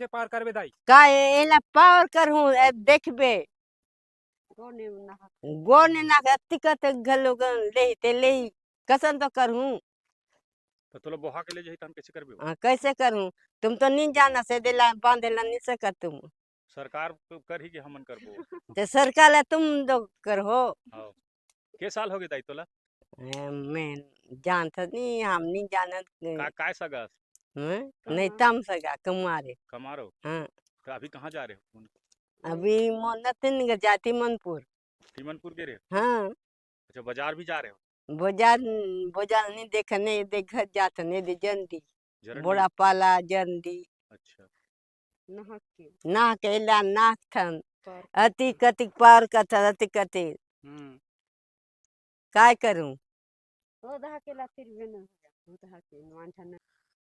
के पार करबे दाई का एला पावर करहूं देखबे गोने ना तिकत घलोग लेते ले कसन तो करहूं तो तोला बोहा के ले जही त हम कैसे करबे कैसे करूं तुम तो नहीं जाना से दिला बांधेला नहीं सकत तुम सरकार कर ही के हमन करबो तो सरकार ला तुम दो करहो हां के साल हो गए दाई तोला मैं जानत नहीं हम नहीं जानत का काय सगा नहीं तम सगा कुमारे कमारो हाँ तो अभी कहाँ जा रहे हो अभी मोनत जाती मनपुर तिमनपुर के रहे हाँ अच्छा बाजार भी जा रहे हो बाजार बाजार नहीं देखने देख जात नहीं दे जंदी जरंडी? बड़ा पाला जंदी अच्छा ना केला नाक थन अति कति पार कथ अति कति काय करूं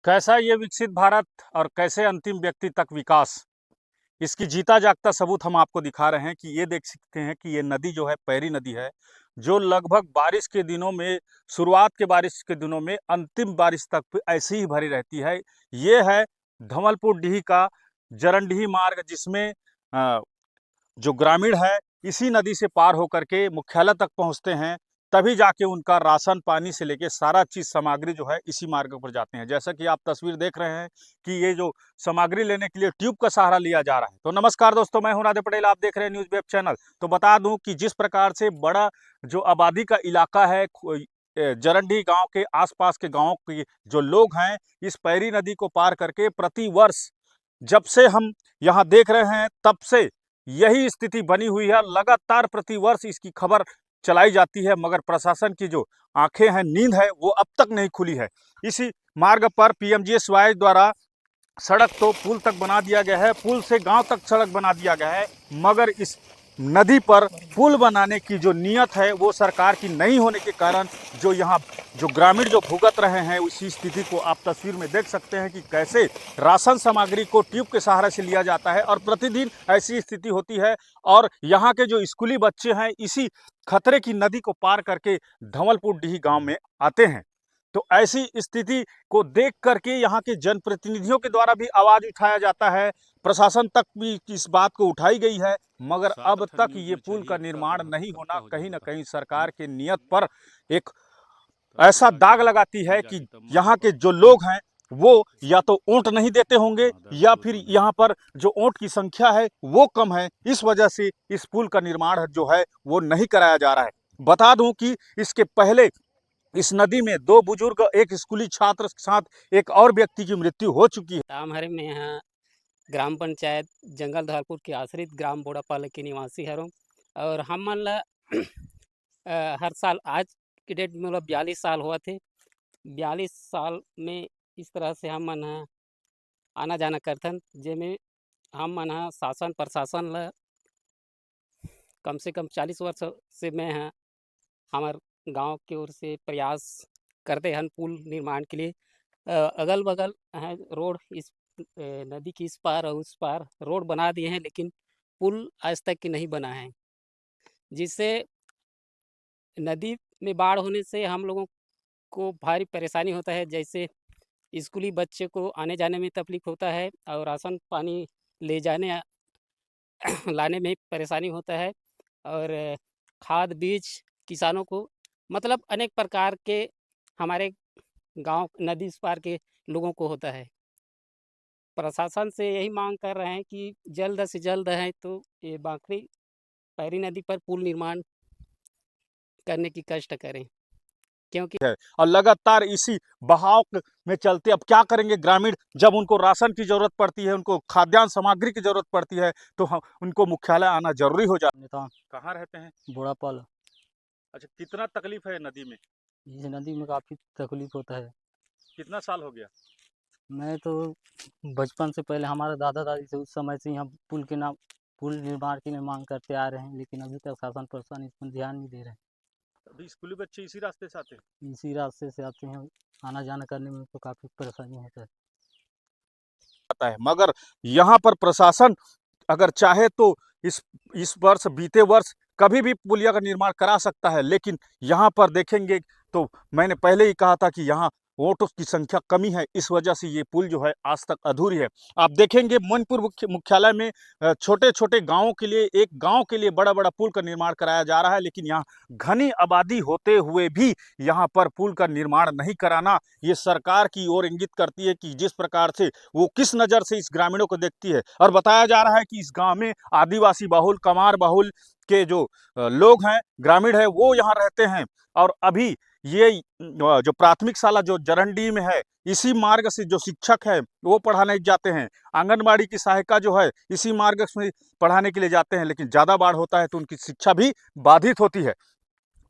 कैसा ये विकसित भारत और कैसे अंतिम व्यक्ति तक विकास, इसकी जीता जागता सबूत हम आपको दिखा रहे हैं कि ये देख सकते हैं कि ये नदी जो है पैरी नदी है, जो लगभग बारिश के दिनों में, शुरुआत के बारिश के दिनों में अंतिम बारिश तक ऐसी ही भरी रहती है। ये है धवलपुर डीह का जरंडीह मार्ग, जिसमें जो ग्रामीण है इसी नदी से पार होकर के मुख्यालय तक पहुंचते हैं, तभी जाके उनका राशन पानी से लेके सारा चीज सामग्री जो है इसी मार्ग पर जाते हैं। जैसा कि आप तस्वीर देख रहे हैं कि ये जो सामग्री लेने के लिए ट्यूब का सहारा लिया जा रहा है। तो नमस्कार दोस्तों, मैं हूं राधे पटेल, आप देख रहे हैं न्यूज वेब चैनल। तो बता दूं कि जिस प्रकार से बड़ा जो आबादी का इलाका है जरंडीह गांव के आसपास के गाँव के जो लोग हैं, इस पैरी नदी को पार करके प्रति वर्ष जब से हम यहाँ देख रहे हैं तब से यही स्थिति बनी हुई है। लगातार प्रतिवर्ष इसकी खबर चलाई जाती है, मगर प्रशासन की जो आंखें हैं, नींद है, वो अब तक नहीं खुली है। इसी मार्ग पर पीएमजीएसवाई द्वारा सड़क तो पुल तक बना दिया गया है, पुल से गांव तक सड़क बना दिया गया है, मगर इस नदी पर पुल बनाने की जो नीयत है वो सरकार की नहीं होने के कारण जो यहाँ जो ग्रामीण जो भुगत रहे हैं, उसी स्थिति को आप तस्वीर में देख सकते हैं कि कैसे राशन सामग्री को ट्यूब के सहारे से लिया जाता है और प्रतिदिन ऐसी स्थिति होती है। और यहाँ के जो स्कूली बच्चे हैं इसी खतरे की नदी को पार करके धवलपुर डीह गांव में आते हैं। तो ऐसी स्थिति को देख करके यहाँ के जनप्रतिनिधियों के द्वारा भी आवाज उठाया जाता है, प्रशासन तक भी इस बात को उठाई गई है, मगर अब तक ये पुल का निर्माण नहीं होना कहीं ना कहीं सरकार के नियत पर एक ऐसा दाग लगाती है कि यहाँ के जो लोग हैं वो या तो ऊँट नहीं देते होंगे या फिर यहाँ पर जो ऊँट की संख्या है वो कम है, इस वजह से इस पुल का निर्माण जो है वो नहीं कराया जा रहा है। बता दूं कि इसके पहले इस नदी में 2 बुजुर्ग, एक स्कूली छात्र के साथ एक और व्यक्ति की मृत्यु हो चुकी है। तामहरे में यहाँ ग्राम पंचायत जंगल धवलपुर के आश्रित ग्राम बोड़ापाल के निवासी हरों और हम मन ला हर साल आज की डेट में मतलब 42 साल हुआ थे। 42 साल में इस तरह से हम मन आना जाना करथन, जेमें हम मन शासन प्रशासन ला कम से कम 40 वर्ष से मैं हमार गांव की ओर से प्रयास करते हैं पुल निर्माण के लिए। अगल बगल है रोड, इस नदी की इस पार और उस पार रोड बना दिए हैं, लेकिन पुल आज तक की नहीं बना है, जिससे नदी में बाढ़ होने से हम लोगों को भारी परेशानी होता है। जैसे स्कूली बच्चे को आने जाने में तकलीफ होता है और राशन पानी ले जाने लाने में परेशानी होता है, और खाद बीज किसानों को मतलब अनेक प्रकार के हमारे गांव नदी इस पार के लोगों को होता है। प्रशासन से यही मांग कर रहे हैं कि जल्द से जल्द है तो ये बांकरी पैरी नदी पर पुल निर्माण करने की कष्ट करें, क्योंकि और लगातार इसी बहाव में चलते अब क्या करेंगे ग्रामीण, जब उनको राशन की जरूरत पड़ती है, उनको खाद्यान्न सामग्री की जरूरत पड़ती है, तो उनको मुख्यालय आना जरूरी हो जाता है। कहाँ रहते हैं? बोड़ापाल। अच्छा, कितना तकलीफ है नदी में? इस नदी में काफ़ी तकलीफ होता है। कितना साल हो गया? मैं तो बचपन से पहले हमारे दादा दादी से उस समय से यहाँ पुल निर्माण की मांग करते आ रहे हैं, लेकिन अभी तक शासन प्रशासन इस पर ध्यान नहीं दे रहे हैं। अभी स्कूली बच्चे इसी रास्ते से आते हैं? इसी रास्ते से आते हैं, आना जाना करने में तो काफ़ी परेशानी होता है। मगर यहाँ पर प्रशासन अगर चाहे तो इस वर्ष, बीते वर्ष कभी भी पुलिया का निर्माण करा सकता है, लेकिन यहाँ पर देखेंगे तो मैंने पहले ही कहा था कि यहाँ वोटों की संख्या कमी है, इस वजह से ये पुल जो है आज तक अधूरी है। आप देखेंगे मनपुर मुख्यालय में छोटे छोटे गांवों के लिए, एक गांव के लिए बड़ा बड़ा पुल का निर्माण कराया जा रहा है, लेकिन यहाँ घनी आबादी होते हुए भी यहाँ पर पुल का निर्माण नहीं कराना, ये सरकार की ओर इंगित करती है कि जिस प्रकार से वो किस नज़र से इस ग्रामीणों को देखती है। और बताया जा रहा है कि इस गांव में आदिवासी बहुल, कमार बहुल के जो लोग हैं, ग्रामीण है, वो यहाँ रहते हैं। और अभी ये जो प्राथमिक शाला जो जरंडी में है, इसी मार्ग से जो शिक्षक है वो पढ़ाने जाते हैं, आंगनबाड़ी की सहायिका जो है इसी मार्ग से पढ़ाने के लिए जाते हैं, लेकिन ज़्यादा बाढ़ होता है तो उनकी शिक्षा भी बाधित होती है।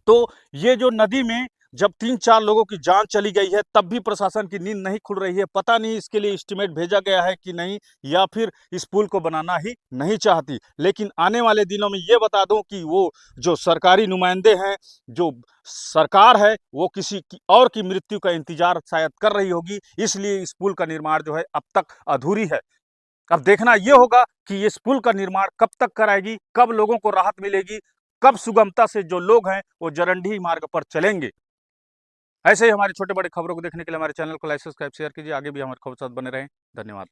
तो ये जो नदी में जब 3-4 लोगों की जान चली गई है, तब भी प्रशासन की नींद नहीं खुल रही है। पता नहीं इसके लिए एस्टीमेट भेजा गया है कि नहीं, या फिर इस पुल को बनाना ही नहीं चाहती। लेकिन आने वाले दिनों में ये बता दूं कि वो जो सरकारी नुमाइंदे हैं, जो सरकार है, वो किसी की और की मृत्यु का इंतजार शायद कर रही होगी, इसलिए इस पुल का निर्माण जो है अब तक अधूरी है। अब देखना ये होगा कि इस पुल का निर्माण कब तक कराएगी, कब लोगों को राहत मिलेगी, कब सुगमता से जो लोग हैं वो जरंडी मार्ग पर चलेंगे। ऐसे ही हमारे छोटे बड़े खबरों को देखने के लिए हमारे चैनल को लाइक, सब्सक्राइब, शेयर कीजिए। आगे भी हमारे खबर साथ बने रहें। धन्यवाद।